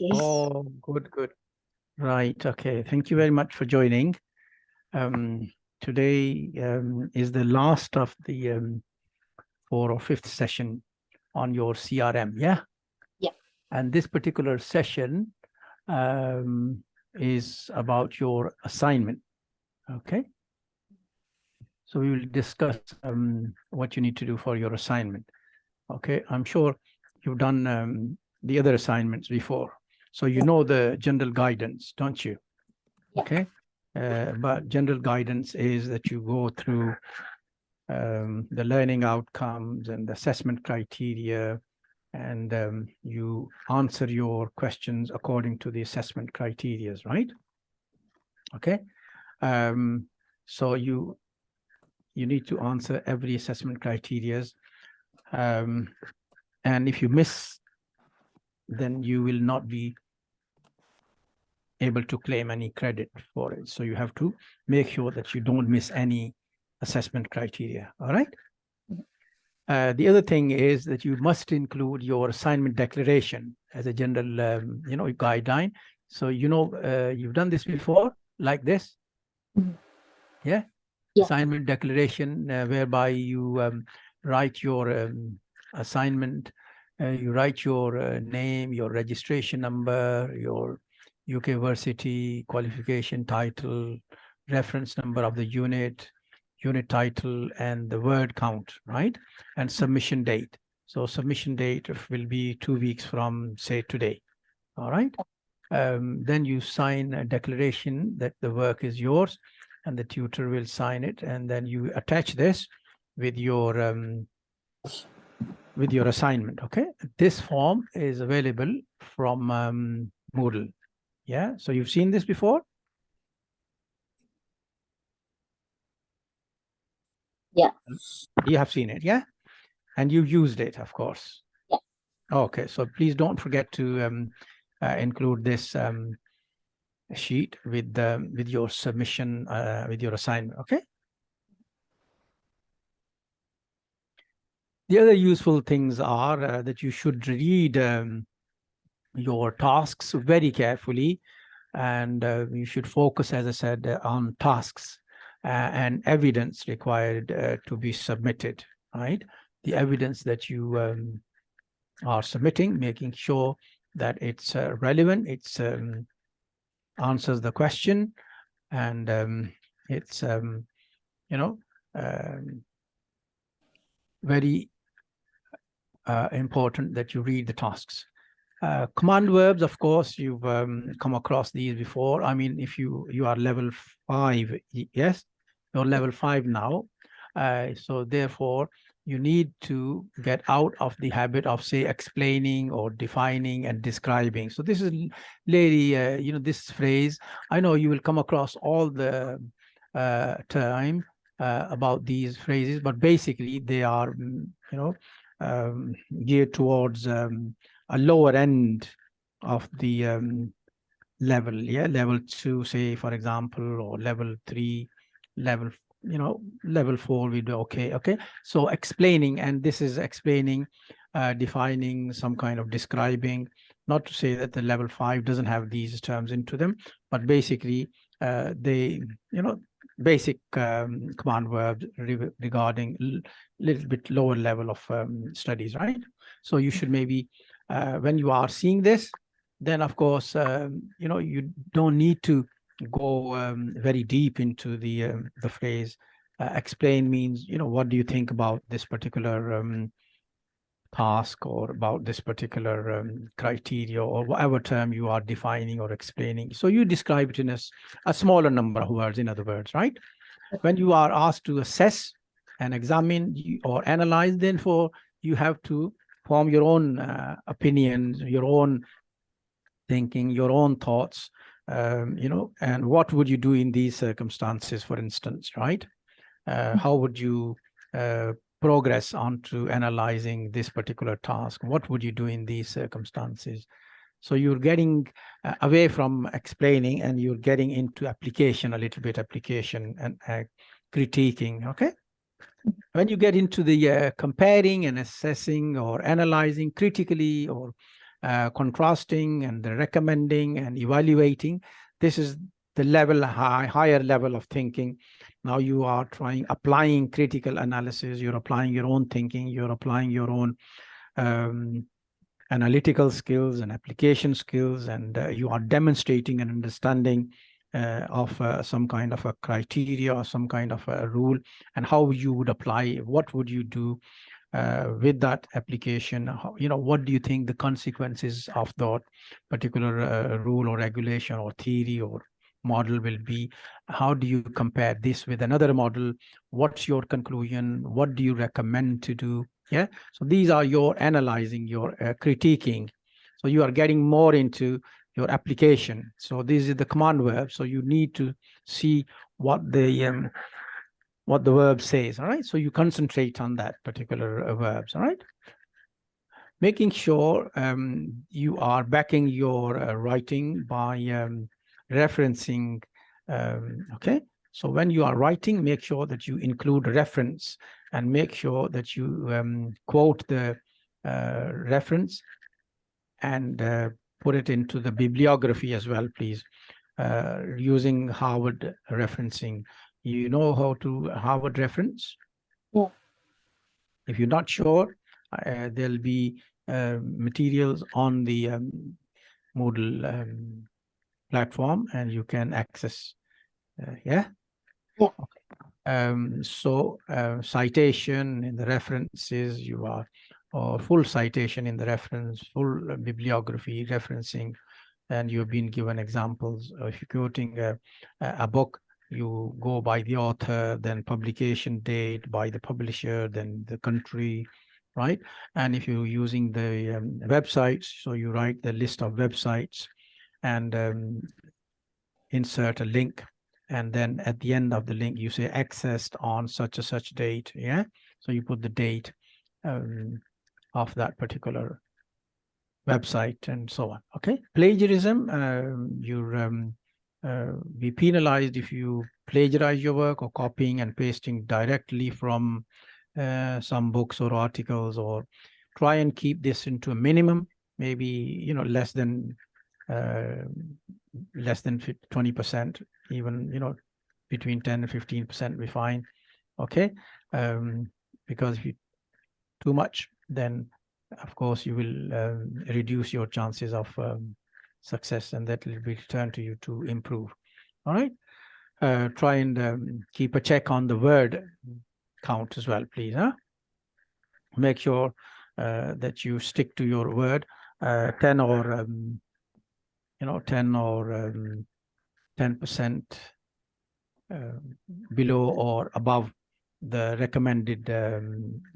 Okay. Oh, good, good. Right. Okay. Thank you very much for joining. Today is the last of the 4th or 5th session on your CRM. Yeah. Yeah. And this particular session is about your assignment. Okay. So we will discuss what you need to do for your assignment. Okay. I'm sure you've done the other assignments before. So you know the general guidance, don't you? Yeah. Okay. But general guidance is that you go through the learning outcomes and the assessment criteria, and you answer your questions according to the assessment criteria, right? Okay. So you need to answer every assessment criteria. And if you miss, then you will not be able to claim any credit for it. So you have to make sure that you don't miss any assessment criteria. All right. The other thing is that you must include your assignment declaration as a general, guideline. So, you've done this before, like this. Yeah. Assignment declaration, whereby you write your assignment, you write your name, your registration number, your UK Versity qualification title, reference number of the unit title, and the word count, right? And submission date. So submission date will be 2 weeks from, say, today. All right. Then you sign a declaration that the work is yours, and the tutor will sign it, and then you attach this with your assignment. Okay. This form is available from Moodle. Yeah. So you've seen this before? Yeah. You have seen it, yeah? And you've used it, of course. Yeah. Okay. So please don't forget to include this sheet with your submission, with your assignment. Okay. The other useful things are that you should read your tasks very carefully, and you should focus, as I said, on tasks and evidence required to be submitted, right? The evidence that you are submitting, making sure that it's relevant, it's answers the question, and it's, very important that you read the tasks. Command verbs, of course, you've come across these before. I mean, if you are level 5, yes, you're level 5 now. So therefore, you need to get out of the habit of, say, explaining or defining and describing. So this is, lady, this phrase, I know you will come across all the time about these phrases, but basically they are, geared towards a lower end of the level, level 2, say, for example, or level 3, level 4 we do. Okay. So explaining, and this is explaining, defining, some kind of describing. Not to say that the level 5 doesn't have these terms into them, but basically they, basic command verbs regarding little bit lower level of studies, right? So you should maybe, when you are seeing this, then of course, you don't need to go very deep into the phrase. Explain means, what do you think about this particular task, or about this particular criteria, or whatever term you are defining or explaining. So you describe it in a smaller number of words, in other words, right? When you are asked to assess and examine or analyze, then you have to form your own opinions, your own thinking, your own thoughts, and what would you do in these circumstances, for instance, right? How would you progress onto analyzing this particular task? What would you do in these circumstances? So you're getting away from explaining, and you're getting into application, a little bit application and critiquing, okay? When you get into the comparing and assessing or analyzing critically, or contrasting and the recommending and evaluating. This is the level, higher level of thinking. Now you are applying critical analysis, you're applying your own thinking, you're applying your own analytical skills and application skills, and you are demonstrating an understanding of some kind of a criteria or some kind of a rule, and how you would apply, what would you do with that application. What do you think the consequences of that particular rule or regulation or theory or model will be? How do you compare this with another model? What's your conclusion? What do you recommend to do? Yeah, so these are your analyzing, your critiquing. So you are getting more into your application. So this is the command verb. So you need to see what the verb says. All right, so you concentrate on that particular verbs. All right, making sure you are backing your writing by referencing. Okay, so when you are writing, make sure that you include reference and make sure that you quote the reference and put it into the bibliography as well, please, using Harvard referencing. You know how to Harvard reference? Yeah. If you're not sure, there'll be materials on the Moodle platform, and you can access. Yeah. Yeah. Okay. So citation in the references, you are, or full citation in the reference, full bibliography referencing, and you've been given examples. If you're quoting a book, you go by the author, then publication date, by the publisher, then the country, right? And if you're using the websites, so you write the list of websites and insert a link. And then at the end of the link, you say accessed on such and such date. Yeah. So you put the date of that particular website and so on. Okay. Plagiarism, you'll be penalized if you plagiarize your work or copying and pasting directly from some books or articles, or try and keep this into a minimum, maybe, less than 20%, even, between 10 and 15% we find. Okay. Because if you too much, then of course you will reduce your chances of success, and that will be returned to you to improve. All right. Try and keep a check on the word count as well, please. Make sure that you stick to your word. 10 or 10% below or above the recommended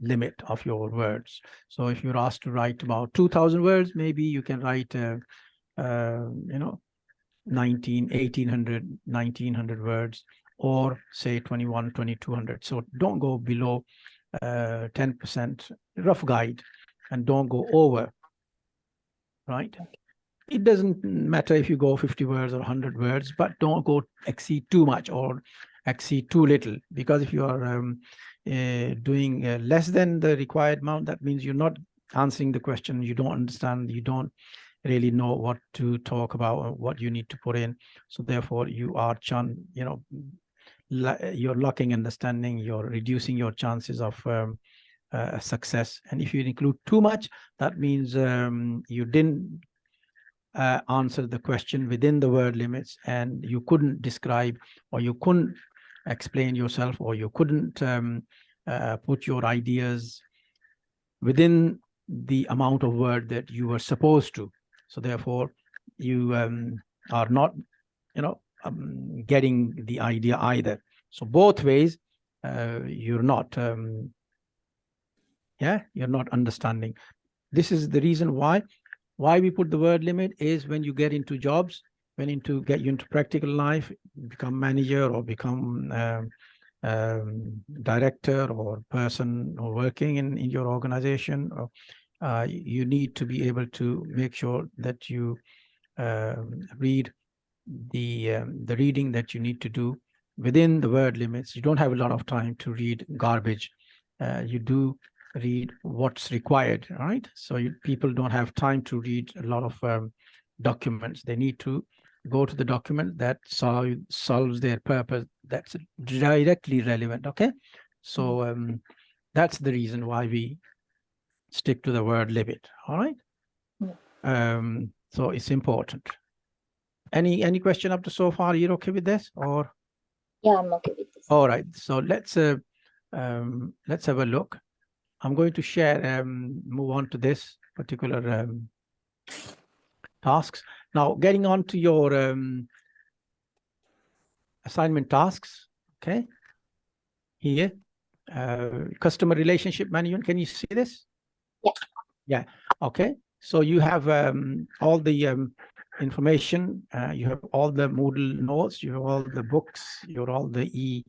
limit of your words. So if you're asked to write about 2,000 words, maybe you can write 1,800 words, or say 2,200. So don't go below 10%, rough guide, and don't go over, right? It doesn't matter if you go 50 words or 100 words, but don't go exceed too much or exceed too little, because if you are doing less than the required amount, that means you're not answering the question, you don't understand, you don't really know what to talk about or what you need to put in. So therefore you are you're lacking understanding, you're reducing your chances of success. And if you include too much, that means you didn't answer the question within the word limits, and you couldn't describe, or you couldn't explain yourself, or you couldn't put your ideas within the amount of word that you were supposed to. So therefore you are not getting the idea either. So both ways you're not you're not understanding. This is the reason why we put the word limit, is when you get into jobs, get you into practical life, become manager or become director or person or working in your organization, or you need to be able to make sure that you read the reading that you need to do within the word limits. You don't have a lot of time to read garbage. You do read what's required, right? So people don't have time to read a lot of documents. They need to go to the document that solves their purpose, that's directly relevant, okay? So that's the reason why we stick to the word limit, all right? So it's important. Any question up to so far? You're okay with this, or? Yeah, I'm okay with this. All right, so let's have a look. I'm going to share, move on to this particular tasks. Now, getting on to your assignment tasks, okay? Here, customer relationship management. Can you see this? Yeah. Yeah, okay. So you have all the information, you have all the Moodle notes, you have all the books, you have all the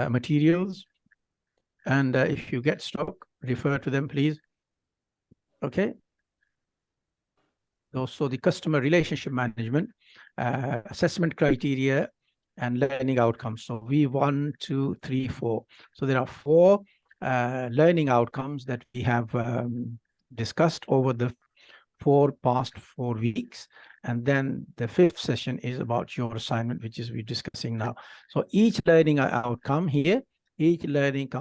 materials. And if you get stuck, refer to them, please. Okay. So the customer relationship management, assessment criteria, and learning outcomes. So V1, 2, 3, 4. So there are 4 learning outcomes that we have discussed over the past 4 weeks. And then the 5th session is about your assignment, which is we're discussing now. So each learning outcome here, each learning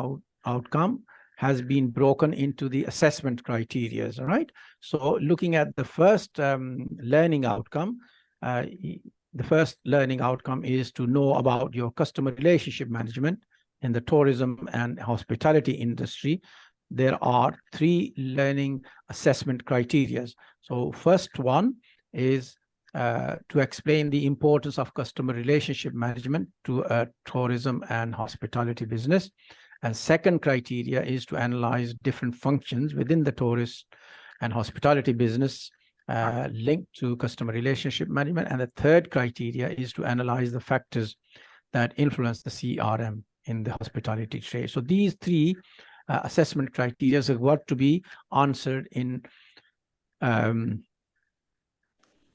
outcome has been broken into the assessment criteria, all right? So looking at the first learning outcome, the first learning outcome is to know about your customer relationship management in the tourism and hospitality industry. There are 3 learning assessment criteria. So first one is to explain the importance of customer relationship management to a tourism and hospitality business. And second criteria is to analyze different functions within the tourist and hospitality business linked to customer relationship management. And the third criteria is to analyze the factors that influence the CRM in the hospitality trade. So these 3 assessment criteria have got to be answered in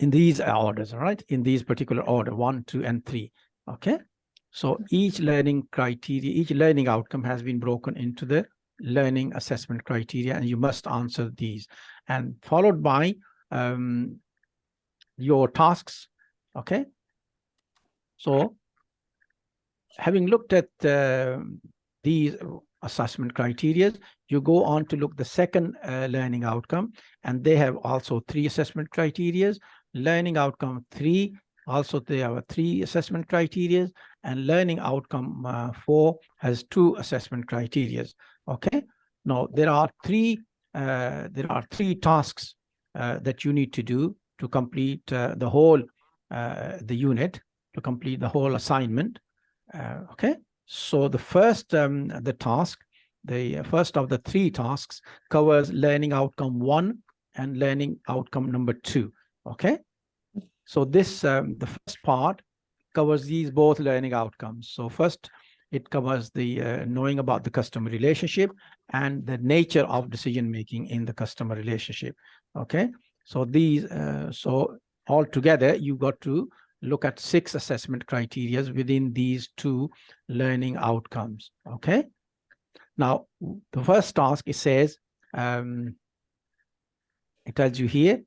these orders, all right? In these particular order, 1, 2, and 3, okay? So each learning criteria, each learning outcome has been broken into the learning assessment criteria, and you must answer these. And followed by your tasks, okay? So having looked at these assessment criteria, you go on to look the second learning outcome, and they have also 3 assessment criteria. Learning outcome 3, also they have 3 assessment criteria, and learning outcome 4 has 2 assessment criteria. Okay. Now there are 3 tasks that you need to do to complete the whole the unit, to complete the whole assignment. Okay. So the first the task, the first of the 3 tasks covers learning outcome 1 and learning outcome number 2. Okay. So this the first part covers these both learning outcomes. So first it covers the knowing about the customer relationship and the nature of decision making in the customer relationship. Okay. So these so altogether you got to look at 6 assessment criteria within these 2 learning outcomes. Okay. Now the first task, it says it tells you here,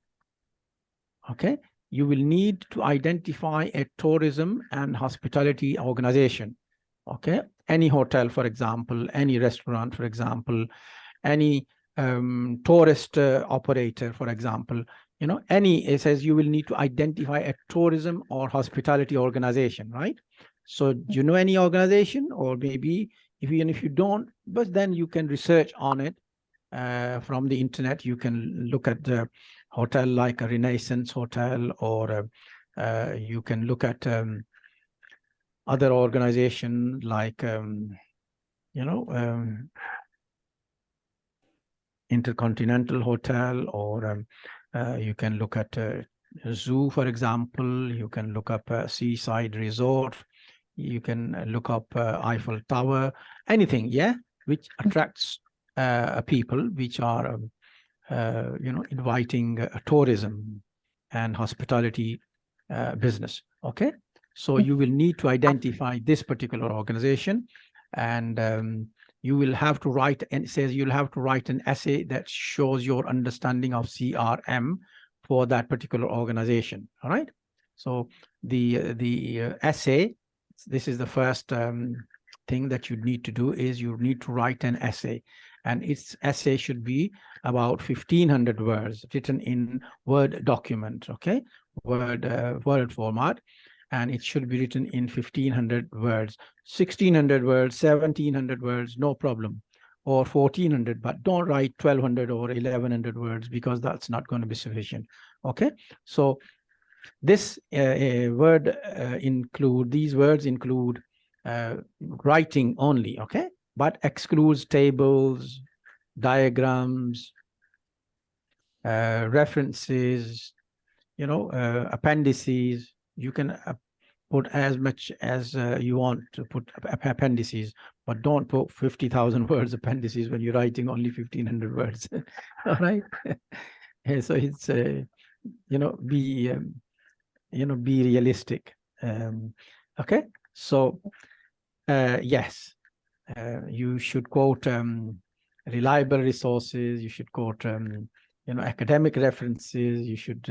okay, you will need to identify a tourism and hospitality organization. Okay, any hotel, for example, any restaurant, for example, any tourist operator, for example, you know, any, it says you will need to identify a tourism or hospitality organization, right? So do you know any organization, or maybe even if you don't, but then you can research on it from the internet. You can look at the hotel like a Renaissance Hotel, or you can look at other organizations like, you know, Intercontinental Hotel, or you can look at a zoo, for example. You can look up a seaside resort. You can look up Eiffel Tower, anything, yeah, which attracts people, which are, you know, inviting tourism and hospitality business. Okay. So you will need to identify this particular organization, and you will have to write, and it says you'll have to write an essay that shows your understanding of CRM for that particular organization. All right. So the essay, this is the first thing that you need to do, is you need to write an essay, and its essay should be about 1,500 words, written in Word document. Okay, Word format. And it should be written in 1,500 words, 1,600 words, 1,700 words, no problem, or 1,400, but don't write 1,200 or 1,100 words, because that's not going to be sufficient. Okay, so this these words include writing only, okay, but excludes tables, diagrams, references, appendices. You can put as much as you want to put appendices, but don't put 50,000 words appendices when you're writing only 1,500 words. All right. So it's be realistic. Okay. So yes, you should quote reliable resources. You should quote academic references. You should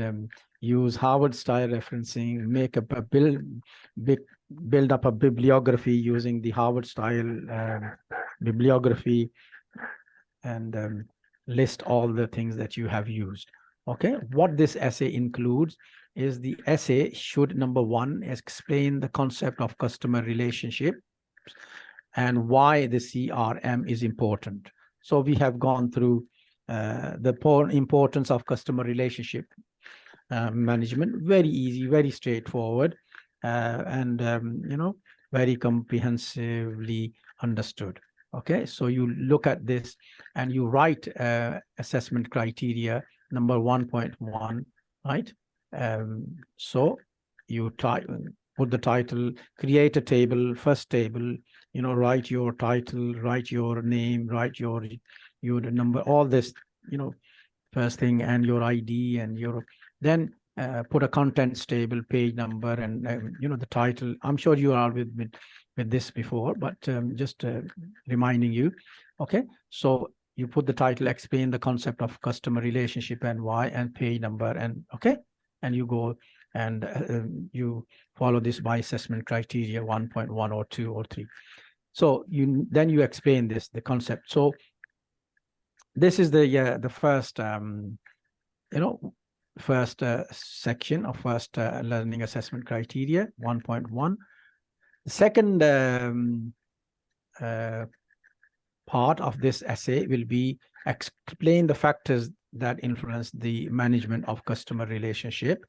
use Harvard style referencing, make up a build up a bibliography using the Harvard style bibliography, and list all the things that you have used. Okay, what this essay includes is the essay should, number one, explain the concept of customer relationship and why the CRM is important. So we have gone through the importance of customer relationship management. Very easy, very straightforward, and very comprehensively understood. Okay, so you look at this and you write assessment criteria number 1.1, right? So you put the title, create a table, first table, write your title, write your name, write your number, all this, first thing, and your ID, and then put a contents table, page number, and the title. I'm sure you are with this before, but just reminding you. Okay, so you put the title, explain the concept of customer relationship and why, and page number, and okay, and you go and you follow this by assessment criteria 1.1 or 2 or 3. So then you explain the concept. So this is the first first section of first learning assessment criteria 1.1. The second part of this essay will be explain the factors that influence the management of customer relationship.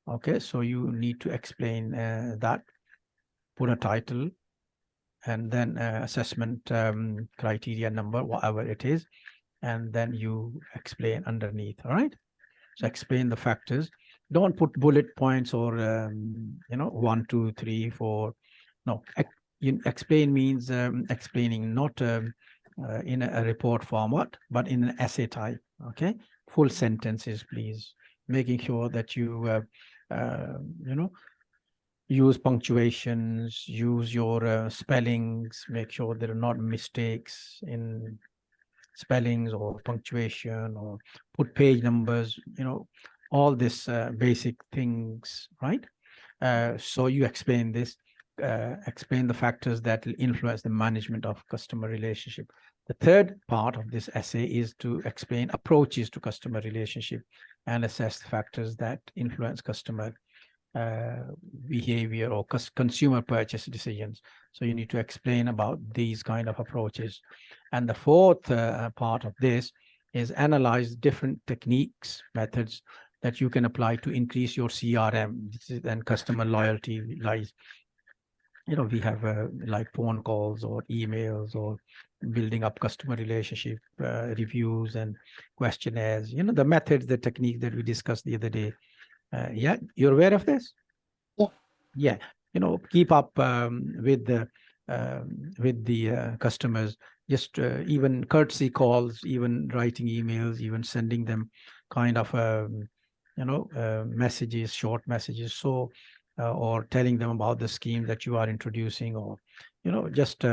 Okay, so you need to explain that, put a title, and then assessment criteria number, whatever it is, and then you explain underneath. All right, so explain the factors. Don't put bullet points or 1, 2, 3, 4. No, explain means explaining, not in a report format, but in an essay type. Okay, full sentences, please, making sure that you use punctuations, use your spellings, make sure there are not mistakes in spellings or punctuation, or put page numbers, all this basic things, right? So you explain this, explain the factors that will influence the management of customer relationship. The third part of this essay is to explain approaches to customer relationship and assess the factors that influence customer behavior or consumer purchase decisions. So you need to explain about these kind of approaches. And the fourth part of this is analyze different techniques, methods that you can apply to increase your CRM. This is then customer loyalty lies. We have like phone calls or emails or building up customer relationship, reviews and questionnaires, the methods, the technique that we discussed the other day. Yeah, you're aware of this? Yeah. Yeah, keep up with the customers, just even courtesy calls, even writing emails, even sending them kind of messages, short messages, so or telling them about the scheme that you are introducing, or just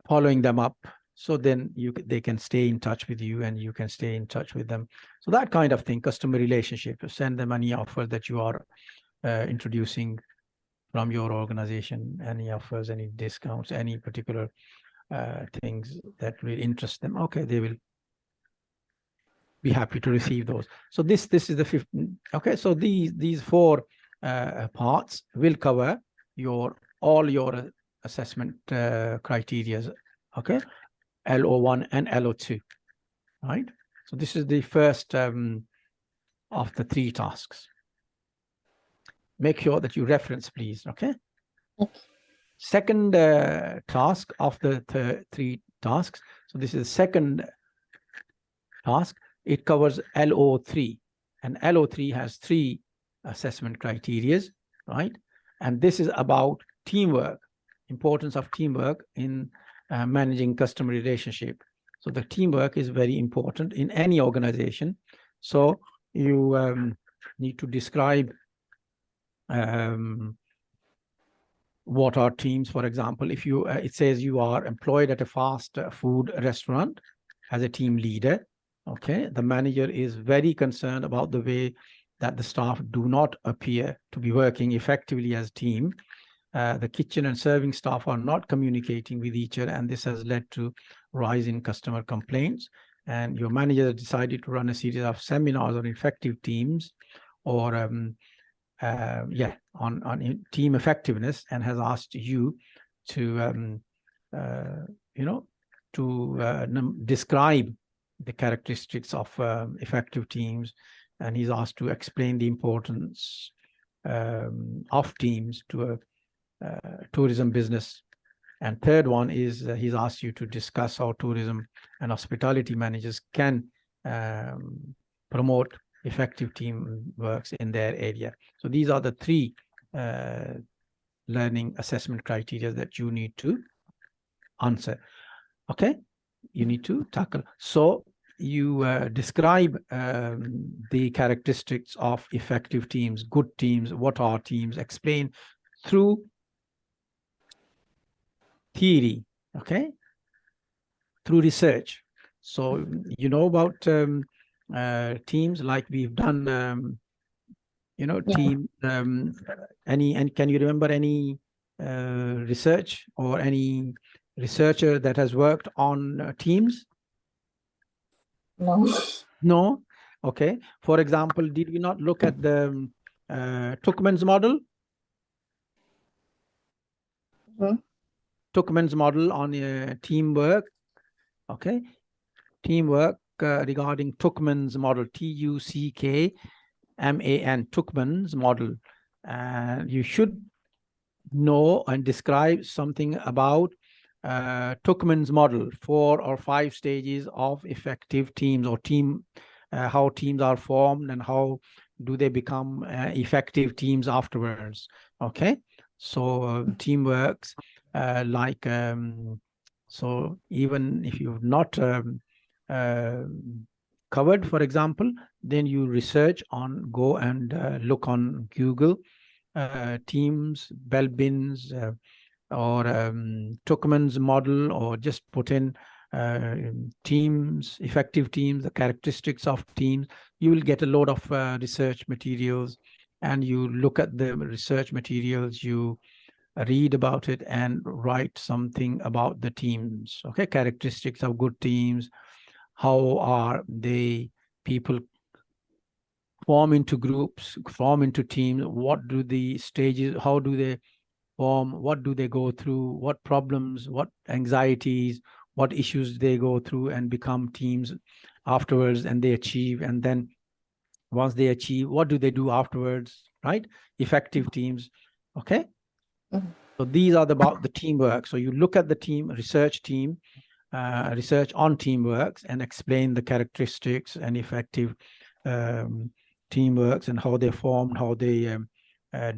following them up. So then they can stay in touch with you and you can stay in touch with them. So that kind of thing, customer relationship, send them any offer that you are introducing from your organization, any offers, any discounts, any particular things that will interest them. Okay, they will be happy to receive those. So this is the fifth. Okay, so these four parts will cover all your assessment criteria. Okay, LO1 and LO2, right? So this is the first of the three tasks. Make sure that you reference, please. Okay. Okay. Second task of the three tasks. So this is the second task. It covers LO3, and LO3 has three assessment criteria, right? And this is about teamwork, importance of teamwork in managing customer relationship. So the teamwork is very important in any organization. So you need to describe what are teams. For example, if you it says you are employed at a fast food restaurant as a team leader, okay, the manager is very concerned about the way that the staff do not appear to be working effectively as a team. The kitchen and serving staff are not communicating with each other, and this has led to rise in customer complaints. And your manager decided to run a series of seminars on effective teams, or on team effectiveness, and has asked you to describe the characteristics of effective teams, and he's asked to explain the importance of teams to a tourism business. And third one is he's asked you to discuss how tourism and hospitality managers can promote effective team works in their area. So these are the three learning assessment criteria that you need to answer. Okay, you need to tackle. So you describe the characteristics of effective teams, good teams, what are teams, explain through theory, okay, through research. So you know about teams, like we've done, team, and can you remember any research or any researcher that has worked on teams? No. No? Okay. For example, did we not look at the Tuchman's model? Tuchman's model on teamwork. Okay. Teamwork regarding Tuchman's model, Tuckman, Tuchman's model. You should know and describe something about Tuchman's model, 4 or 5 stages of effective teams, or how teams are formed and how do they become effective teams afterwards. Okay, so teamworks so even if you've not covered, for example, then you research on, go and look on Google, teams, Belbin's, or Tuchman's model, or just put in teams, effective teams, the characteristics of teams. You will get a lot of research materials, and you look at the research materials, you read about it and write something about the teams. Okay, characteristics of good teams, how are they, people form into groups, form into teams, what do the stages, how do they form, what do they go through, what problems, what anxieties, what issues they go through and become teams afterwards, and they achieve. And then once they achieve, what do they do afterwards, right? Effective teams. Okay. So these are about the teamwork. So you look at the team, research on teamworks, and explain the characteristics and effective teamworks, and how they formed, how they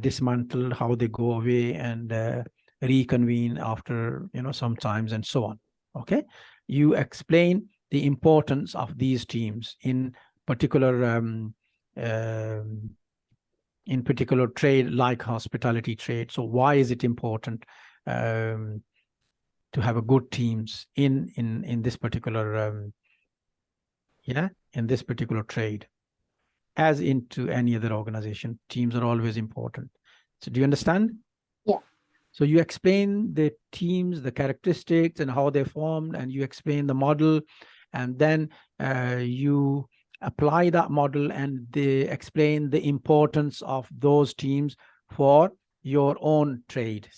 dismantle, how they go away and reconvene after sometimes, and so on. Okay, you explain the importance of these teams in particular trade like hospitality trade. So why is it important? to have a good teams in this particular in this particular trade. As into any other organization, teams are always important. So do you understand? Yeah. So you explain the teams, the characteristics and how they're formed, and you explain the model, and then you apply that model and they explain the importance of those teams for your own trade,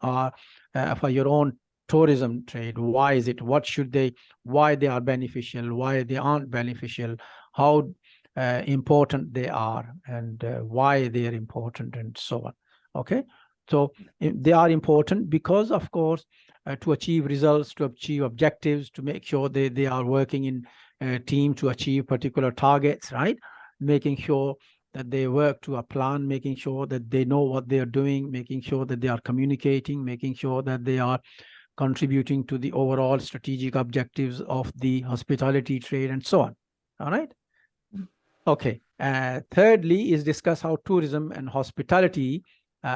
for your own tourism trade. Why is it? What should they, why they are beneficial, why they aren't beneficial, how important they are, and why they are important, and so on. Okay. So they are important because, of course, to achieve results, to achieve objectives, to make sure they are working in a team to achieve particular targets, right? Making sure that they work to a plan, making sure that they know what they are doing, making sure that they are communicating, making sure that they are contributing to the overall strategic objectives of the hospitality trade, and so on. All right. Okay. Thirdly is discuss how tourism and hospitality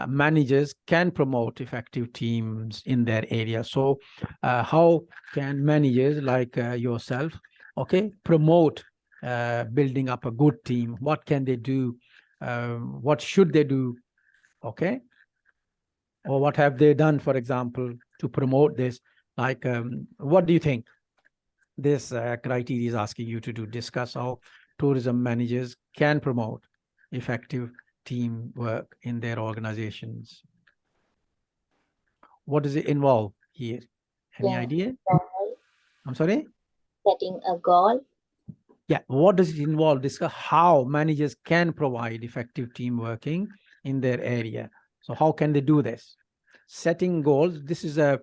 managers can promote effective teams in their area. So how can managers like yourself, okay, promote building up a good team? What can they do? What should they do? Okay. Or what have they done, for example, to promote this? Like, what do you think this criteria is asking you to do? Discuss how tourism managers can promote effective teamwork in their organizations. What does it involve here? Any idea? I'm sorry? Setting a goal. Yeah, what does it involve? Discuss how managers can provide effective team working in their area. So how can they do this? Setting goals. This is a,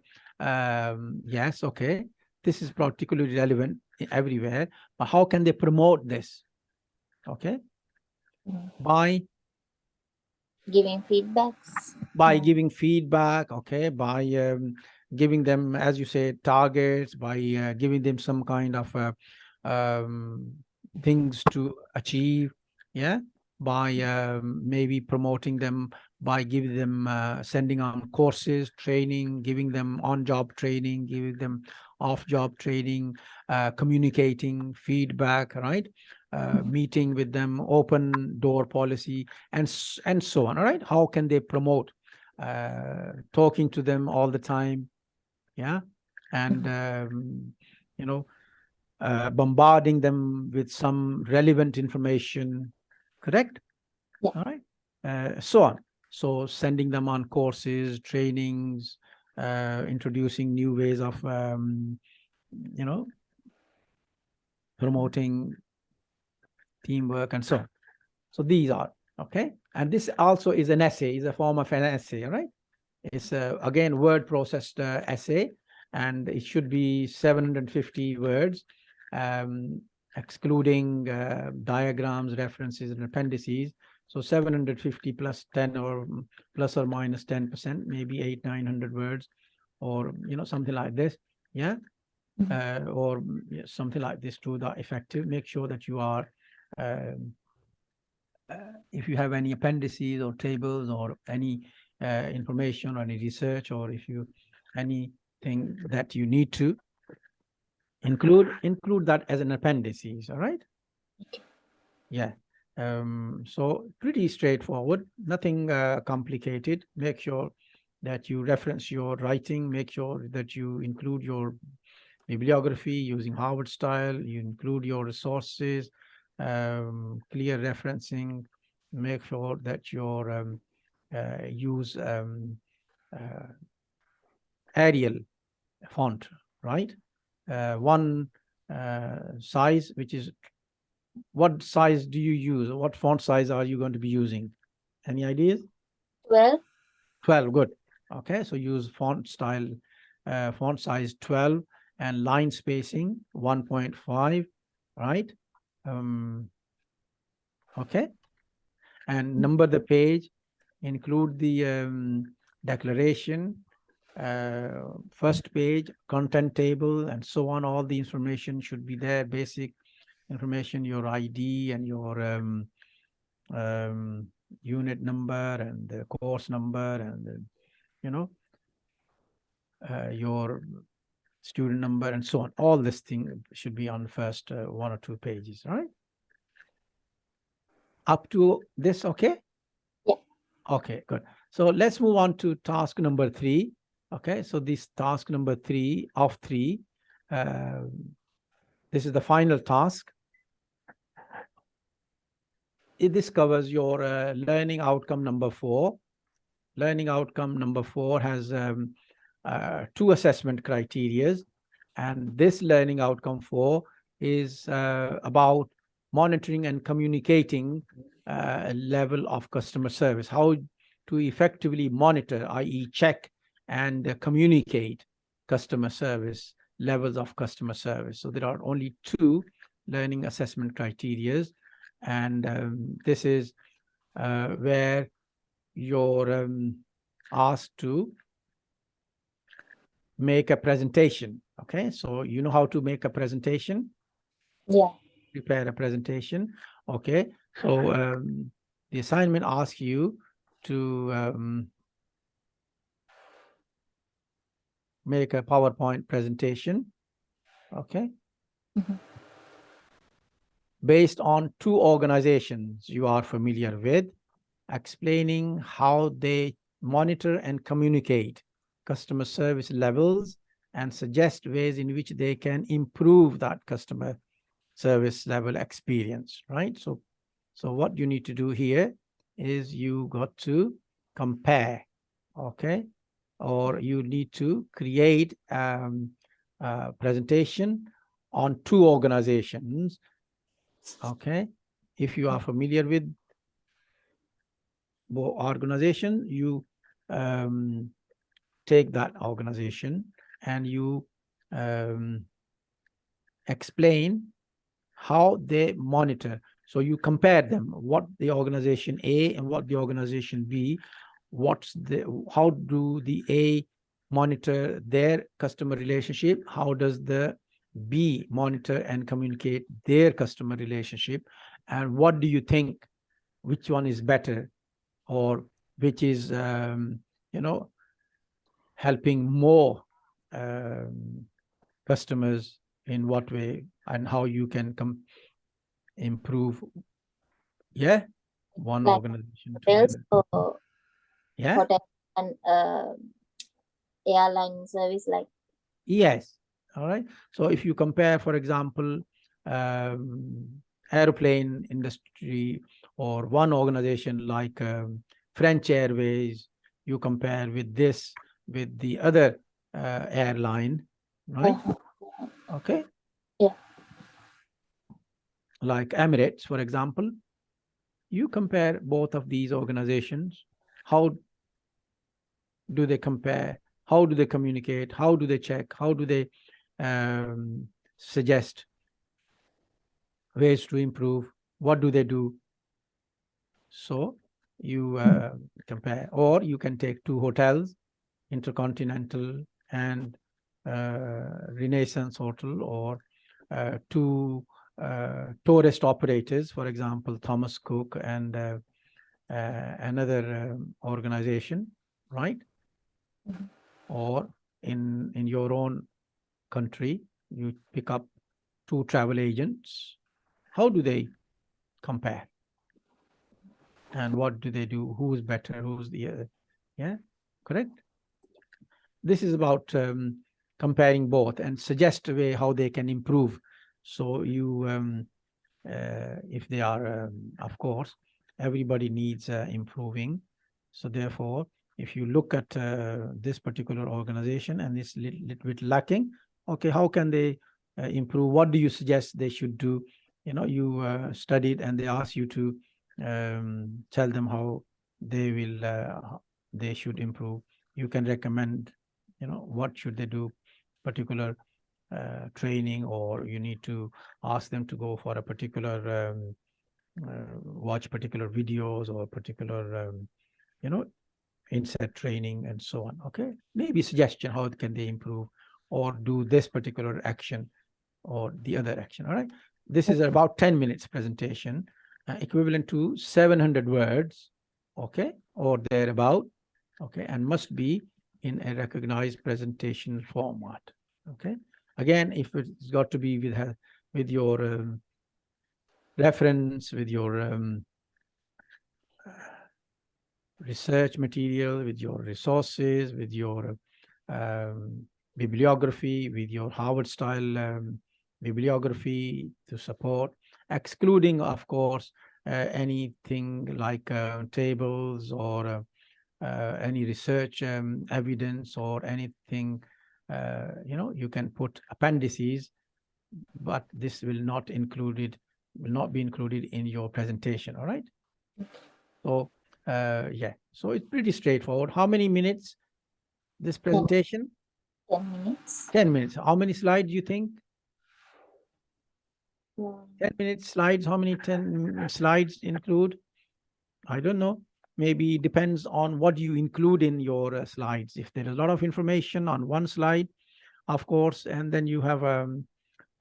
yes, okay. This is particularly relevant everywhere, but how can they promote this? Okay. By giving feedbacks. By giving feedback, okay, by giving them, as you say, targets, by giving them some kind of things to achieve, yeah, by maybe promoting them, by giving them, sending on courses, training, giving them on-job training, giving them off-job training, communicating feedback, right? Meeting with them, open door policy, and so on. All right, how can they promote? Talking to them all the time, yeah, and you know, bombarding them with some relevant information, correct? Yeah. All right, so on. So sending them on courses, trainings, introducing new ways of you know, promoting teamwork and so on. So these are okay, and this also is an essay, is a form of an essay, right? It's again word processed essay, and it should be 750 words, excluding diagrams, references, and appendices. So 750 plus 10 or plus or minus 10%, maybe 800-900 words, or something like this, yeah, or something like this to the effective. Make sure that you are. If you have any appendices or tables or any information or any research, or if you anything that you need to include that as an appendices. All right. Okay. Yeah. So pretty straightforward, nothing complicated. Make sure that you reference your writing, make sure that you include your bibliography using Harvard style, you include your resources, clear referencing, make sure that your use Arial font, right? One size, which is, what size do you use? What font size are you going to be using? Any ideas? 12. 12, good. Okay, so use font style, font size 12, and line spacing 1.5, right? Okay, and number the page, include the declaration, first page, content table, and so on. All the information should be there, basic information, your ID and your unit number and the course number, and your student number and so on. All this thing should be on the first 1 or 2 pages, right? Up to this, okay? Yeah. Okay, good. So let's move on to task number 3. Okay, so this task number 3 of 3, this is the final task. This covers your learning outcome number 4. Learning outcome number 4 has 2 assessment criteria, and this learning outcome 4 is about monitoring and communicating a level of customer service, how to effectively monitor, i.e. check and communicate customer service, levels of customer service. So there are only 2 learning assessment criteria, and this is where you're asked to make a presentation. Okay, so you know how to make a presentation? Yeah. Prepare a presentation. Okay, so the assignment asks you to make a PowerPoint presentation. Okay. Mhm. Based on 2 organizations you are familiar with, explaining how they monitor and communicate customer service levels and suggest ways in which they can improve that customer service level experience, right? So what you need to do here is you got to compare, okay? Or you need to create a presentation on 2 organizations, okay? If you are familiar with organization, you take that organization and you explain how they monitor. So you compare them, what the organization A and what the organization B, how do the A monitor their customer relationship, how does the B monitor and communicate their customer relationship, and what do you think, which one is better, or which is helping more customers in what way, and how you can improve one Like organization to hotels another. or Yeah, hotel and airline service, like. yes. All right, so if you compare, for example, airplane industry or one organization like French Airways, you compare with this with the other airline, right? Okay. Yeah. Like Emirates, for example, you compare both of these organizations. How do they compare? How do they communicate? How do they check? How do they suggest ways to improve? What do they do? So you compare, or you can take 2 hotels, Intercontinental and Renaissance Hotel, or 2 tourist operators, for example, Thomas Cook and another organization, right? Mhm. Or in your own country, you pick up 2 travel agents. How do they compare? And what do they do? Who's better? Who's the other? Yeah, correct? This is about comparing both and suggest a way how they can improve. So you, if they are, of course, everybody needs improving. So therefore, if you look at this particular organization and it's little bit lacking, okay, how can they improve? What do you suggest they should do? You studied and they ask you to tell them how they should improve. You can recommend, what should they do, particular training, or you need to ask them to go for a particular watch particular videos or particular inset training and so on. Okay, maybe suggestion how can they improve or do this particular action or the other action. All right, this is about 10 minutes presentation, equivalent to 700 words, okay, or thereabout, okay, and must be in a recognized presentation format. Okay. Again, if it's got to be with your reference, with your research material, with your resources, with your bibliography, with your Harvard style bibliography to support, excluding, of course, anything like tables or any research evidence or anything. You can put appendices, but this will not be included in your presentation. All right. So yeah, so it's pretty straightforward. How many minutes this presentation? 10 minutes. 10 minutes. How many slides do you think? 10 10 minutes slides. How many 10 slides include? I don't know. Maybe depends on what you include in your slides. If there is a lot of information on one slide, of course, and then you have a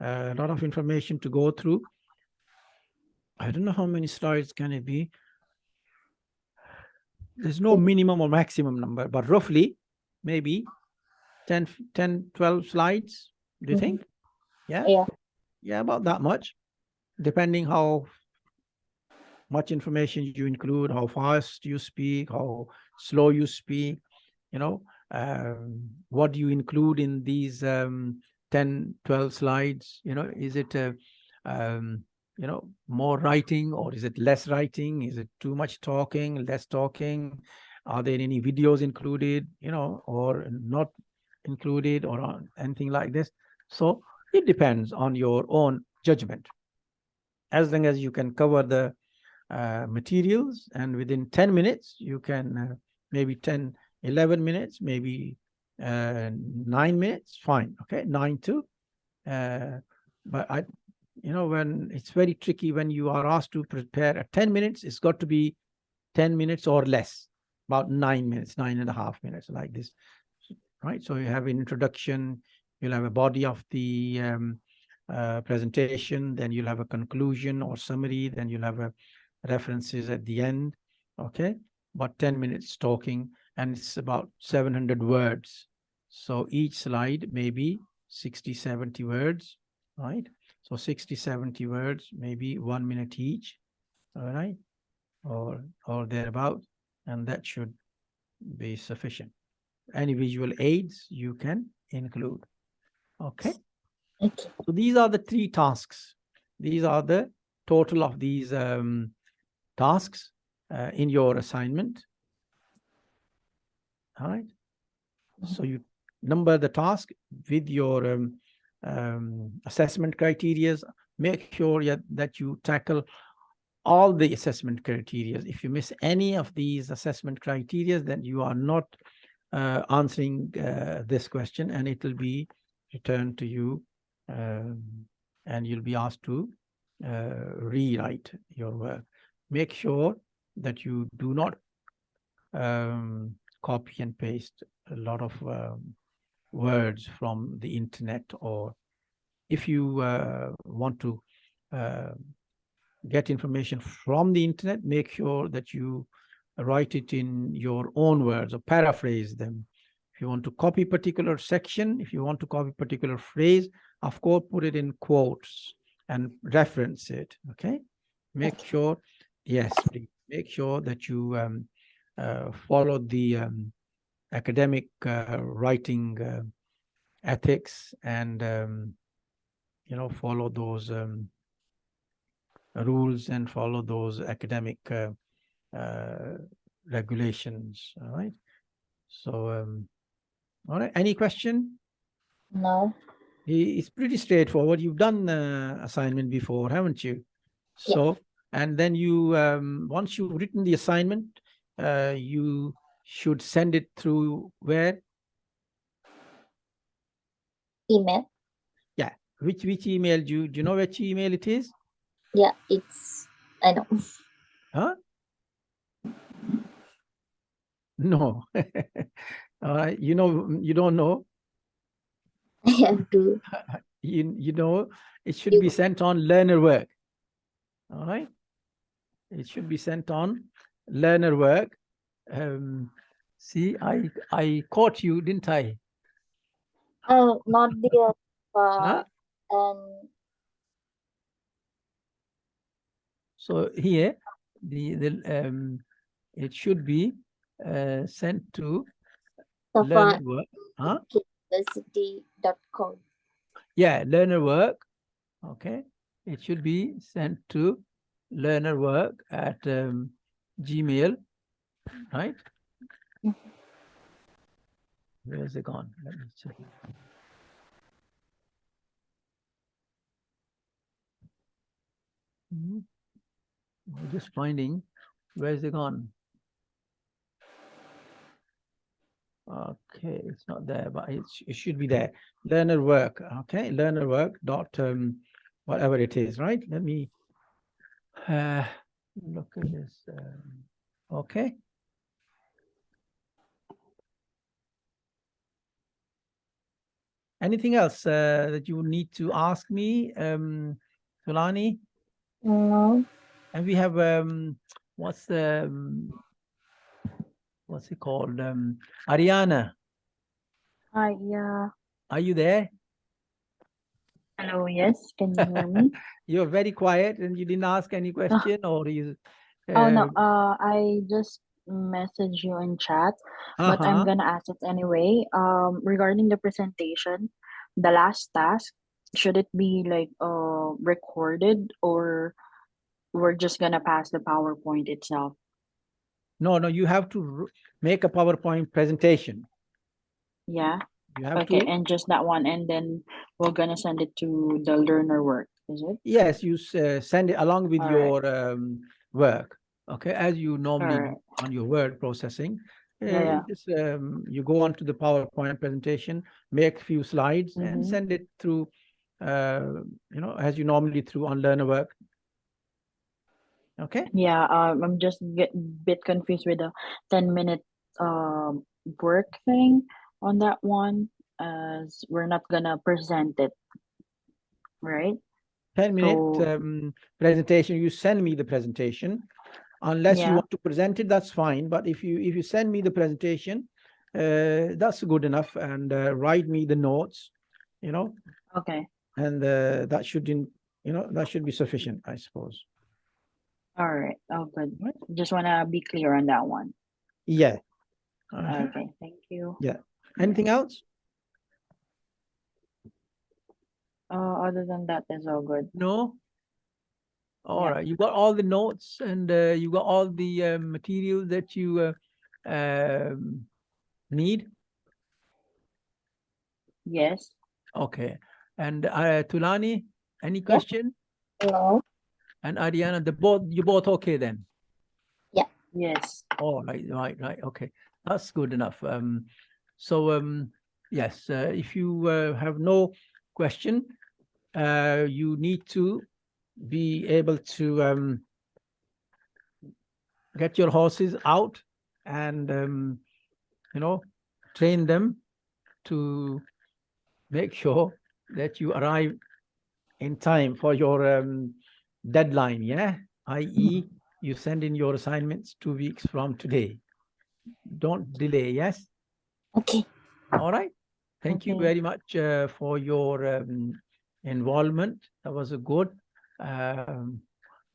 lot of information to go through. I don't know how many slides can it be. There's no minimum or maximum number, but roughly maybe 10, 12 slides. Do you think? Yeah. Yeah. Yeah, about that much, depending how much information you include, how fast you speak, how slow you speak, what do you include in these 10, 12 slides? Is it, more writing, or is it less writing? Is it too much talking, less talking? Are there any videos included, or not included, or anything like this? So it depends on your own judgment. As long as you can cover the materials, and within 10 minutes, you can maybe 10, 11 minutes, maybe 9 minutes, fine. Okay, 9 too. But when it's very tricky, when you are asked to prepare at 10 minutes, it's got to be 10 minutes or less, about 9 minutes, 9.5 minutes, like this, right? So you have an introduction, you'll have a body of the presentation, then you'll have a conclusion or summary, then you'll have references at the end. Okay, but 10 minutes talking, and it's about 700 words. So each slide may be 60, 70 words, right? So 60, 70 words, maybe 1 minute each, all right, or thereabout, and that should be sufficient. Any visual aids you can include. Okay. Okay. So these are the 3 tasks. These are the total of these tasks in your assignment. All right. So you number the task with your assessment criteria. Make sure that you tackle all the assessment criteria. If you miss any of these assessment criteria, then you are not answering this question, and it will be returned to you, and you'll be asked to rewrite your work. Make sure that you do not copy and paste a lot of words from the internet, or if you want to get information from the internet, make sure that you write it in your own words or paraphrase them. If you want to copy particular section, if you want to copy particular phrase, of course, put it in quotes and reference it. Okay. Make sure, yes, please make sure that you follow the academic writing ethics, and follow those rules and follow those academic regulations. All right. So all right, any question? No. It's pretty straightforward. You've done assignment before, haven't you? So and then you once you've written the assignment, you should send it through where? Email. Yeah. Which email? Do you know which email it is? Yeah, I know. Huh? No. All right. You don't know. I have to. You know, it should be sent on learner work. All right. It should be sent on learner work. See, I caught you, didn't I? Not the Huh? and So here, it should be sent to learner Safa work. Huh? Versity.com. Yeah, learner work. Okay, it should be sent to learner work at Gmail, right? Where's it gone? Let me check. I'm just finding where's it gone. Okay, it's not there, but it should be there. Learner work. Okay, learner work dot whatever it is, right? Let me look at this. Okay. Anything else that you need to ask me, Tulani? No. And we have what's it called? Ariana, Hi, yeah. are you there? Hello, yes. Can you hear me? You're very quiet and you didn't ask any question, or you Oh no, I just messaged you in chat, but I'm gonna ask it anyway. Regarding the presentation, the last task, should it be like recorded, or we're just gonna pass the PowerPoint itself? No, you have to make a PowerPoint presentation. Yeah. You have Okay, to. and just that one, and then we're gonna send it to the learner work, is it? Yes, you send it along with All right. your work. Okay, as you normally All do right. on your word processing. Yeah. Just you go on to the PowerPoint presentation, make a few slides, and Mm-hmm. send it through, as you normally through on learner work. Okay. Yeah, I'm just bit confused with the 10-minute work thing on that one, as we're not gonna present it, right? 10-minute So presentation. You send me the presentation. Unless you yeah, want to present it, that's fine. But if you send me the presentation, that's good enough, and write me the notes, okay, and that should be sufficient, I suppose. all right, oh good. Right? Just wanna be clear on that one. Yeah. Okay, thank you. Yeah. Anything else? Other than that, is all good. No. All Yeah. right. You got all the notes, and you got all the material that you need. Yes. Okay. And Tulani, any Yeah. question? No. And Ariana, you both okay then? Yeah. Yes. Oh, right. Okay, that's good enough. Yes, if you have no question, you need to be able to get your horses out and train them to make sure that you arrive in time for your deadline. Yeah, i.e., you send in your assignments 2 weeks from today. Don't delay. Yes. Okay. All right. Thank you Okay. very much for your involvement. That was a good.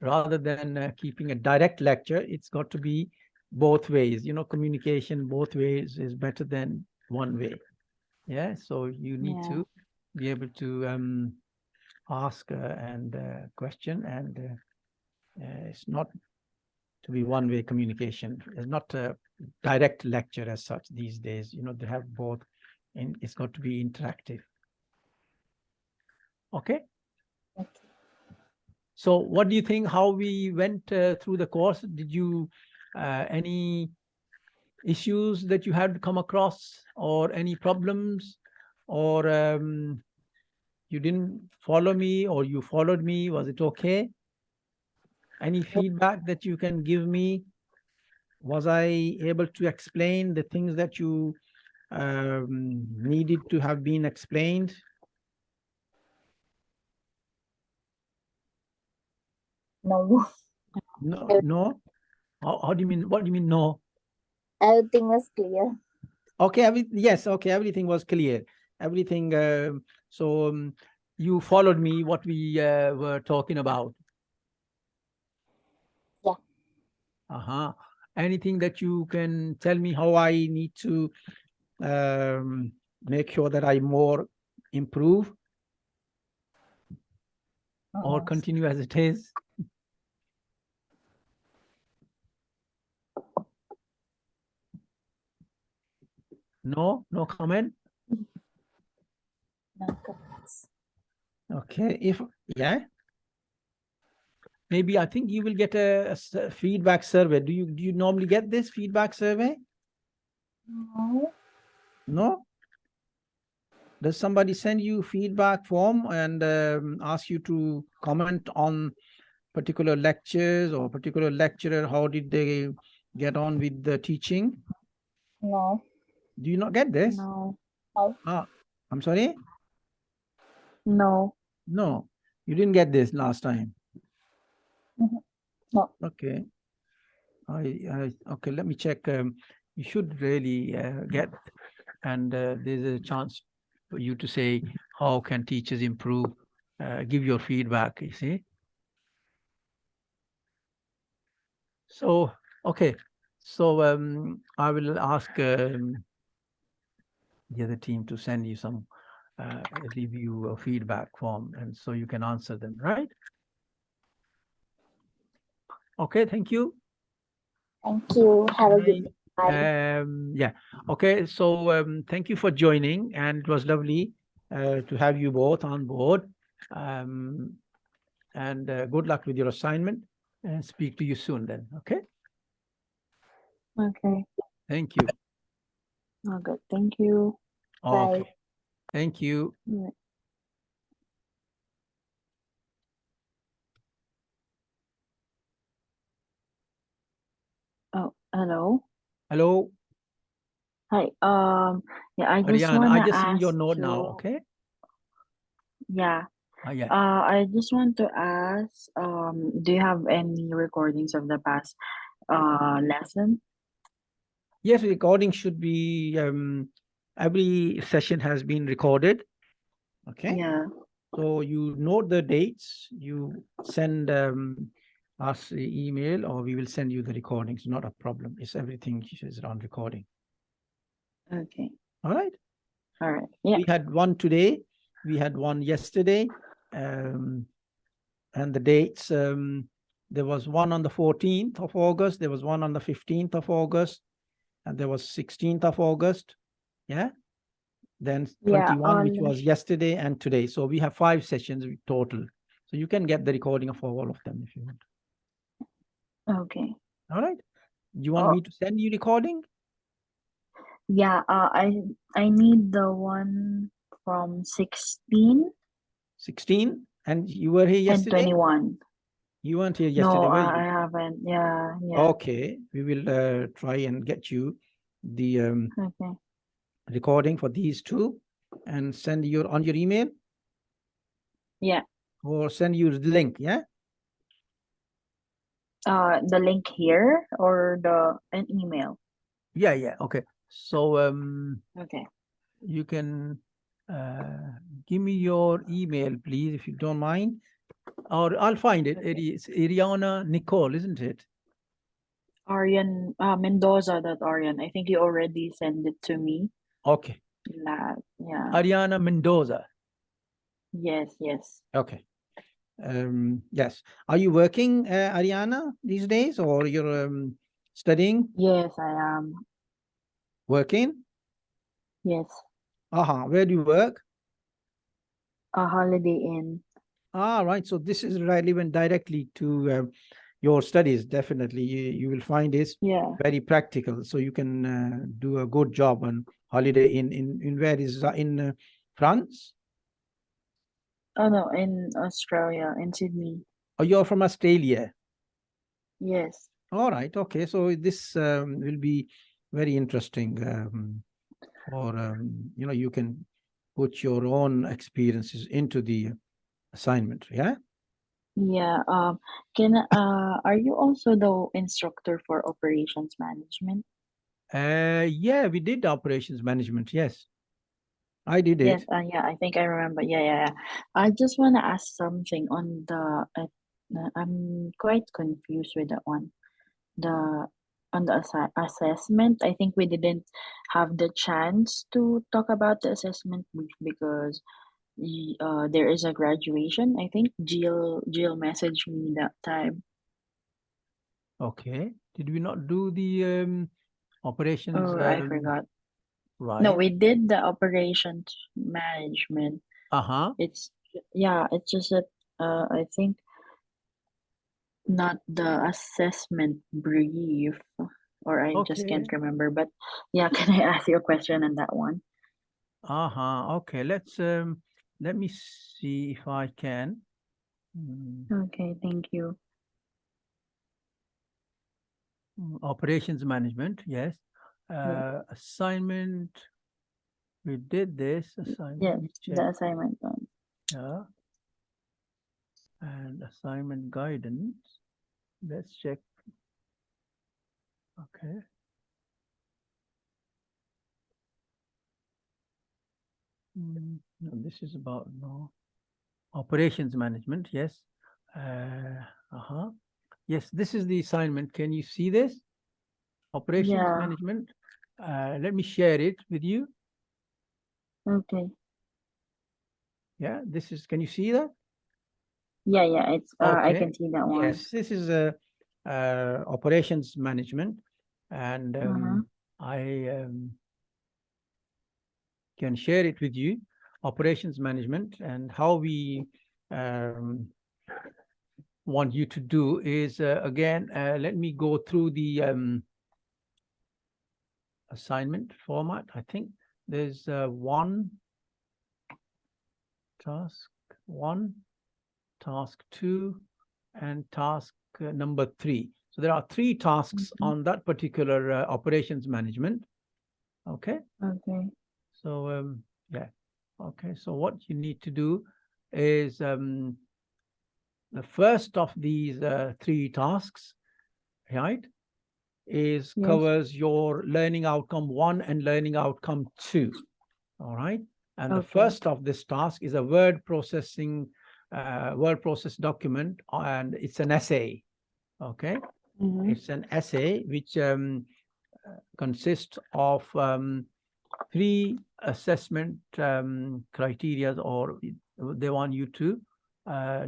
Rather than keeping a direct lecture, it's got to be both ways. Communication both ways is better than one way. Yeah. So you need Yeah. to be able to ask and question, and it's not to be one-way communication. It's not a direct lecture as such these days. They have both, and it's got to be interactive. Okay. Okay. So what do you think, how we went through the course? Did you any issues that you had come across, or any problems, or you didn't follow me, or you followed me? Was it okay? Any feedback that you can give me? Was I able to explain the things that you needed to have been explained? No. No. How do you mean? What do you mean no? Everything was clear. Okay, yes, okay, everything was clear. Everything, you followed me what we were talking about. Yeah. Anything that you can tell me how I need to make sure that I more improve or continue as it is? No comment? No comments. Okay, yeah. Maybe I think you will get a feedback survey. Do you normally get this feedback survey? No. No? Does somebody send you feedback form and ask you to comment on particular lectures or particular lecturer? How did they get on with the teaching? No. Do you not get this? No. I'm sorry? No. No, you didn't get this last time. No. Okay. Okay, let me check. You should really get, and there's a chance for you to say, how can teachers improve? Give your feedback, you see. So, okay. So I will ask the other team to send you some review or feedback form, and so you can answer them, right? Okay, thank you. Thank you. Have a good Bye. day. Yeah. Okay. So thank you for joining, and it was lovely to have you both on board. And good luck with your assignment, and speak to you soon then. Okay. Okay. Thank you. Oh, good. Thank you. Okay. Bye. Thank you. Yeah. Oh, hello. Hello, Hi. Yeah, I just Ariana. I wanna just seen your ask note now. to, Okay. yeah. Yeah. I just want to ask, do you have any recordings of the past lesson? Yes, recording should be. Every session has been recorded. Okay. Yeah. So you note the dates, you send us the email, or we will send you the recordings. Not a problem. It's everything is on recording. Okay. All right. All right. Yeah. We had one today. We had one yesterday. And the dates, there was one on the 14th of August. There was one on the 15th of August. And there was 16th of August. Yeah. Then Yeah. 21, which was yesterday and today. So we have 5 sessions total. So you can get the recording of all of them if you want. Okay. All right. You want me to send you recording? Yeah. I need the one from 16 16? And you were here and yesterday? 21. You weren't here yesterday, No, were I you? haven't. Yeah. Yeah. Okay. We will try and get you the Okay. recording for these 2 and send you on your email. Yeah. Or send you the link. Yeah. The link here or an email. Yeah. Okay. So Okay. you can give me your email, please, if you don't mind. Or I'll find it. Okay. It's Ariana Nicole, isn't it? Aryan, Mendoza.Aryan. I think you already sent it to me. Okay. Yeah. Ariana Mendoza. Yes. Okay. Yes. Are you working, Ariana, these days, or you're studying? Yes, I am. Working? Yes. Where do you work? A Holiday Inn. Right. So this is relevant directly to your studies. Definitely, you will find this very practical. So you can do a good job on Holiday Inn. In where is in France? Oh no, in Australia, in Sydney. Oh, you're from Australia. Yes. All right. Okay. So this will be very interesting for you can put your own experiences into the assignment. Yeah. Yeah. Are you also the instructor for operations management? Yeah, we did operations management. Yes, I did it. Yes, yeah, I think I remember. Yeah. I just want to ask something on the. I'm quite confused with that one. The on the assessment, I think we didn't have the chance to talk about the assessment because there is a graduation. I think Jill messaged me that time. Okay. Did we not do the operations? Oh, I forgot. No, Right. we did the operations management. It's just that I think not the assessment brief, or I just Okay. can't remember. But yeah, can I ask you a question on that one? Okay. Let me see if I can. Okay, thank you. Operations management. Yes. Yeah. Assignment. We did this assignment. Yes, Let me check. the assignment one. Yeah. And assignment guidance. Let's check. Okay. No, this is about operations management. Yes. Yes, this is the assignment. Can you see this? Operations Yeah. management. Let me share it with you. Okay. Yeah, this is, can you see that? Yeah, it's I Okay. can see that one. Yes, this is operations management, and I can share it with you. Operations management, and how we want you to do is again, let me go through the assignment format. I think there's one task one, task 2, and task number 3. So there are 3 tasks on that particular operations management. Okay. Okay. So yeah. Okay. So what you need to do is the first of these 3 tasks, right, is covers your learning outcome 1 and learning outcome 2. All right. And the first of this task is a word process document, and it's an essay. Okay. It's an essay which consists of 3 assessment criteria, or they want you to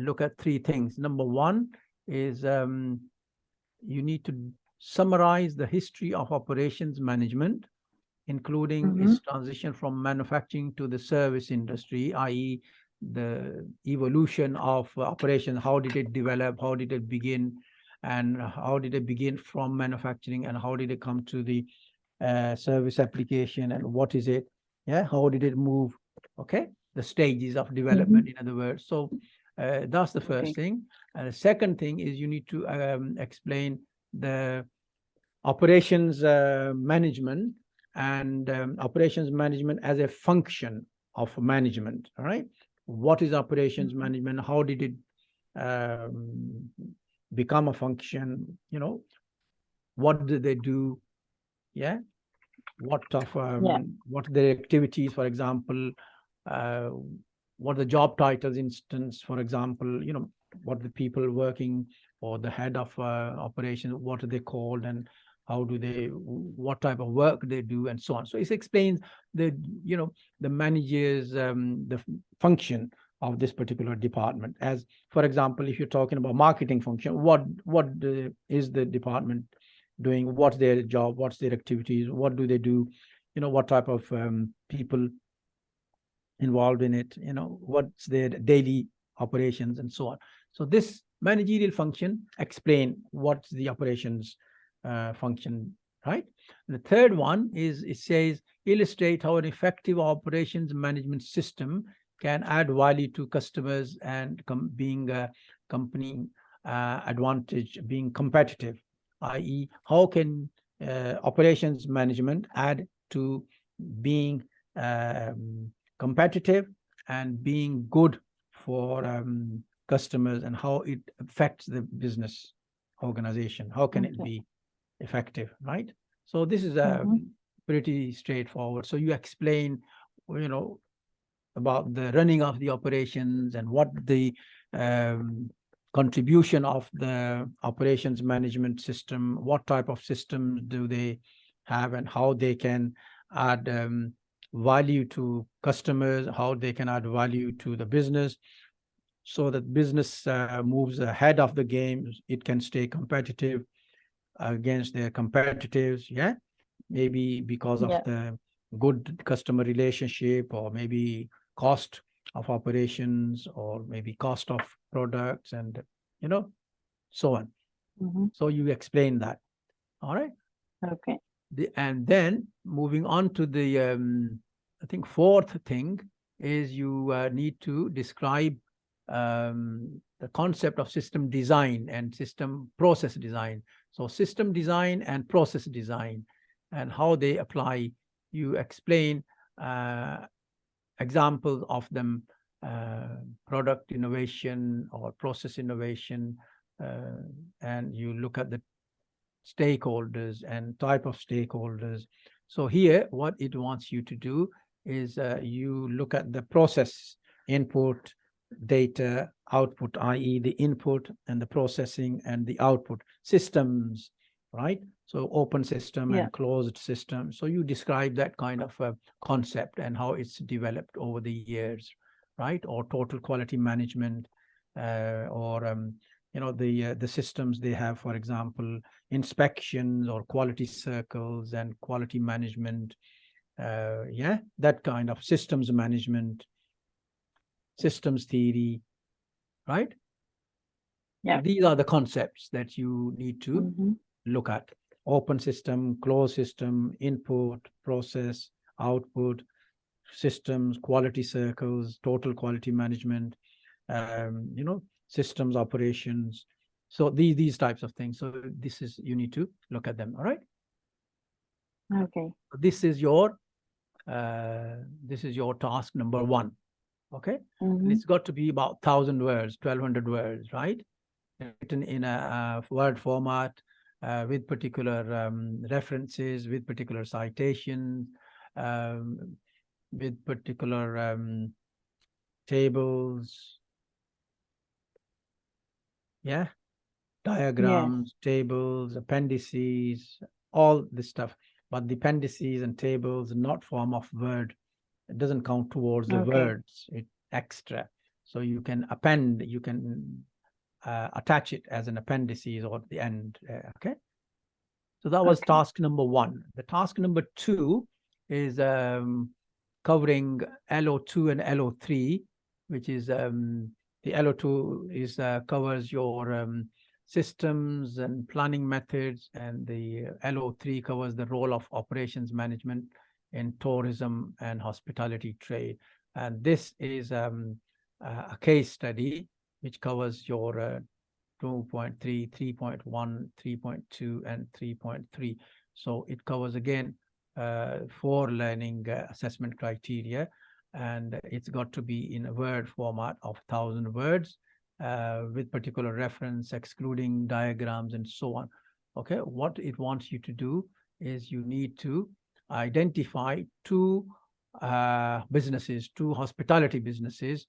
look at 3 things. Number 1 is you need to summarize the history of operations management, including its transition from manufacturing to the service industry, i.e. the evolution of operation. How did it develop? How did it begin? And how did it begin from manufacturing? And how did it come to the service application? And what is it? Yeah, how did it move? Okay, the stages of development, in other words. So that's the first thing. And the second thing is you need to explain the operations management and operations management as a function of management. All right, what is operations management? How did it become a function? You know, what do they do? Yeah, what of what are their activities, for example, what the job titles, instance, for example, you know, what the people working, or the head of operations, what are they called, and how do they, what type of work they do, and so on. So it explains the, you know, the managers, the function of this particular department. As for example, if you're talking about marketing function, what is the department doing? What's their job? What's their activities? What do they do? You know, what type of people involved in it? You know, what's their daily operations, and so on. So this managerial function explain what's the operations function, right? And the third one is, it says, illustrate how an effective operations management system can add value to customers and being a company advantage, being competitive, i.e. how can operations management add to being competitive and being good for customers, and how it affects the business organization. How can it be effective, right? So this is pretty straightforward. So you explain, you know, about the running of the operations and what the contribution of the operations management system, what type of systems do they have, and how they can add value to customers, how they can add value to the business, so that business moves ahead of the game. It can stay competitive against their competitors, yeah, maybe because of the good customer relationship, or maybe cost of operations, or maybe cost of products, and you know, so on. So you explain that. All right. Okay. And then moving on to the I think fourth thing is you need to describe the concept of system design and system process design. So system design and process design and how they apply. You explain examples of them, product innovation or process innovation, and you look at the stakeholders and type of stakeholders. So here, what it wants you to do is you look at the process, input, data, output, i.e. the input and the processing and the output systems, right? So open system and closed system. So you describe that kind of concept and how it's developed over the years, right? Or total quality management, or you know, the systems they have, for example, inspections or quality circles and quality management, yeah, that kind of systems management, systems theory, right? Yeah. So these are the concepts that you need to look at: open system, closed system, input, process, output, systems, quality circles, total quality management, you know, systems operations. So these types of things. So this is, you need to look at them. All right. Okay. This is your task number 1. Okay. And it's got to be about 1,000 words, 1,200 words, right? Written in a Word format, with particular references, with particular citations, with particular tables, yeah, diagrams, tables, appendices, all this stuff. But the appendices and tables are not form of Word. It doesn't count towards the words. It's extra. So you can append, you can attach it as an appendices or at the end. Okay. So that was task number 1. The task number 2 is covering LO2 and LO3, which is the LO2 is covers your systems and planning methods, and the LO3 covers the role of operations management in tourism and hospitality trade. And this is a case study which covers your 2.3, 3.1, 3.2, and 3.3. So it covers again 4 learning assessment criteria, and it's got to be in a Word format of 1,000 words with particular reference, excluding diagrams and so on. Okay, what it wants you to do is you need to identify 2 businesses, 2 hospitality businesses,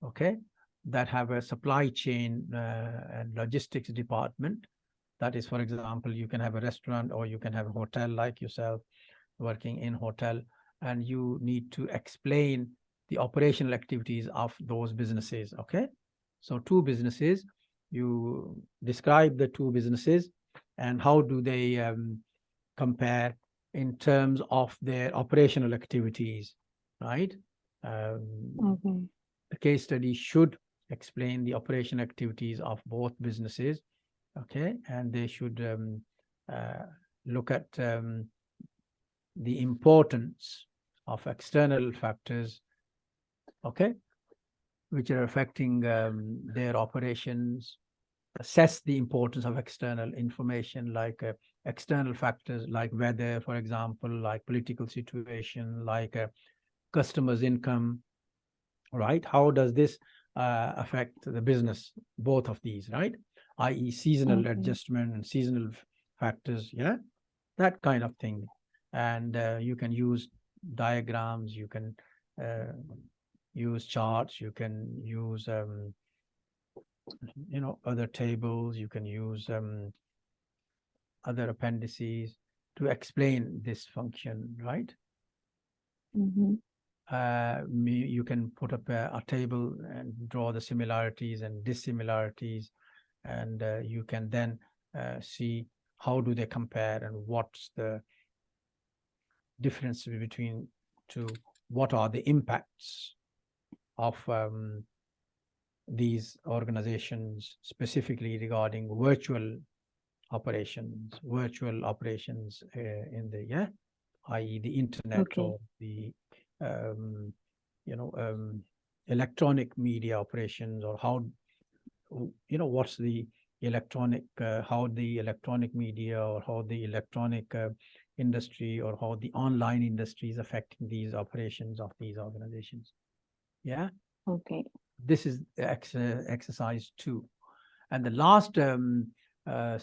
okay, that have a supply chain and logistics department. That is, for example, you can have a restaurant or you can have a hotel like yourself working in hotel, and you need to explain the operational activities of those businesses. Okay, so 2 businesses, you describe the 2 businesses and how do they compare in terms of their operational activities, right? The case study should explain the operation activities of both businesses, okay, and they should look at the importance of external factors, okay, which are affecting their operations, assess the importance of external information like external factors like weather, for example, like political situation, like customers' income, right? How does this affect the business? Both of these, right? I.e. seasonal adjustment and seasonal factors, yeah, that kind of thing. And you can use diagrams, you can use charts, you can use other tables, you can use other appendices to explain this function, right? Mm-hmm. You can put up a table and draw the similarities and dissimilarities, and you can then see how do they compare and what's the difference between two, what are the impacts of these organizations specifically regarding virtual operations in the i.e. the internet, Okay. or the electronic media operations, or how what's the electronic how the electronic media, or how the electronic industry, or how the online industry is affecting these operations of these organizations. Yeah. Okay. This is exercise 2. And the last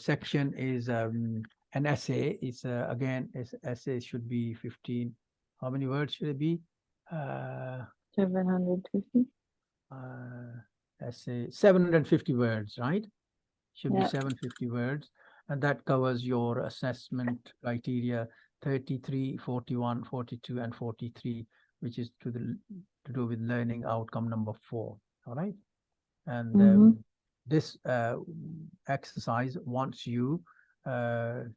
section is an essay. It's again, essay should be 15. How many words should it be? 750. Essay 750 words, right? Should be Yeah. 750 words, and that covers your assessment criteria 33, 41, 42, and 43, which is to do with learning outcome number 4. All right. And Mm-hmm. this exercise wants you to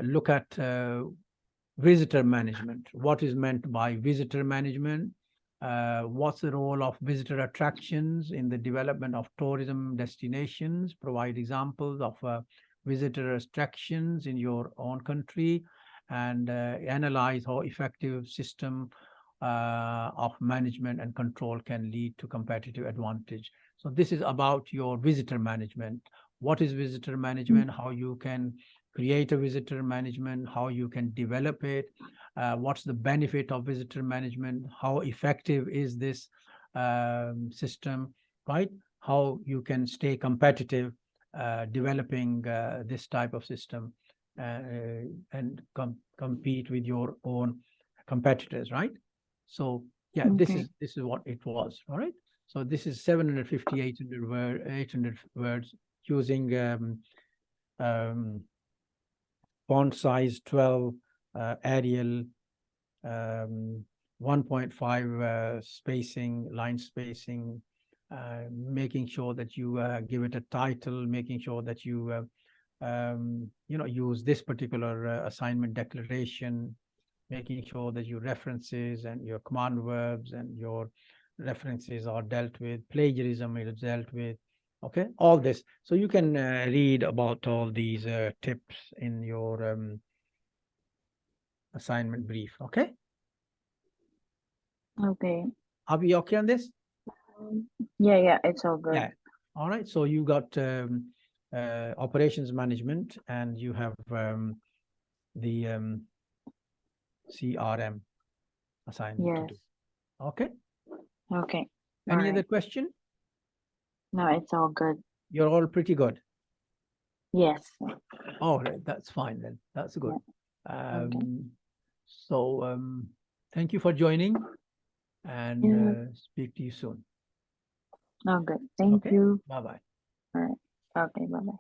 look at visitor management. What is meant by visitor management? What's the role of visitor attractions in the development of tourism destinations? Provide examples of visitor attractions in your own country, and analyze how effective system of management and control can lead to competitive advantage. So this is about your visitor management. What is visitor management? How you can create a visitor management, how you can develop it, what's the benefit of visitor management, how effective is this system, right? How you can stay competitive developing this type of system and compete with your own competitors, right? So yeah, Okay. this is what it was. All right. So this is 750, 800 words using font size 12, Arial, 1.5 spacing, line spacing, making sure that you give it a title, making sure that you use this particular assignment declaration, making sure that your references and your command verbs and your references are dealt with, plagiarism is dealt with. Okay, all this. So you can read about all these tips in your assignment brief. Okay. Okay. Are we okay on this? Yeah, it's all good. Yeah. All right. So you got operations management, and you have the CRM assignment to Yes. do. Okay. Okay. Any All other right. question? No, it's all good. You're all pretty good. Yes. All right, that's fine then. That's good. Okay. So thank you for joining, and Yeah. speak to you soon. Oh, good. Thank Okay. you. Bye-bye. All right. Okay. Bye-bye.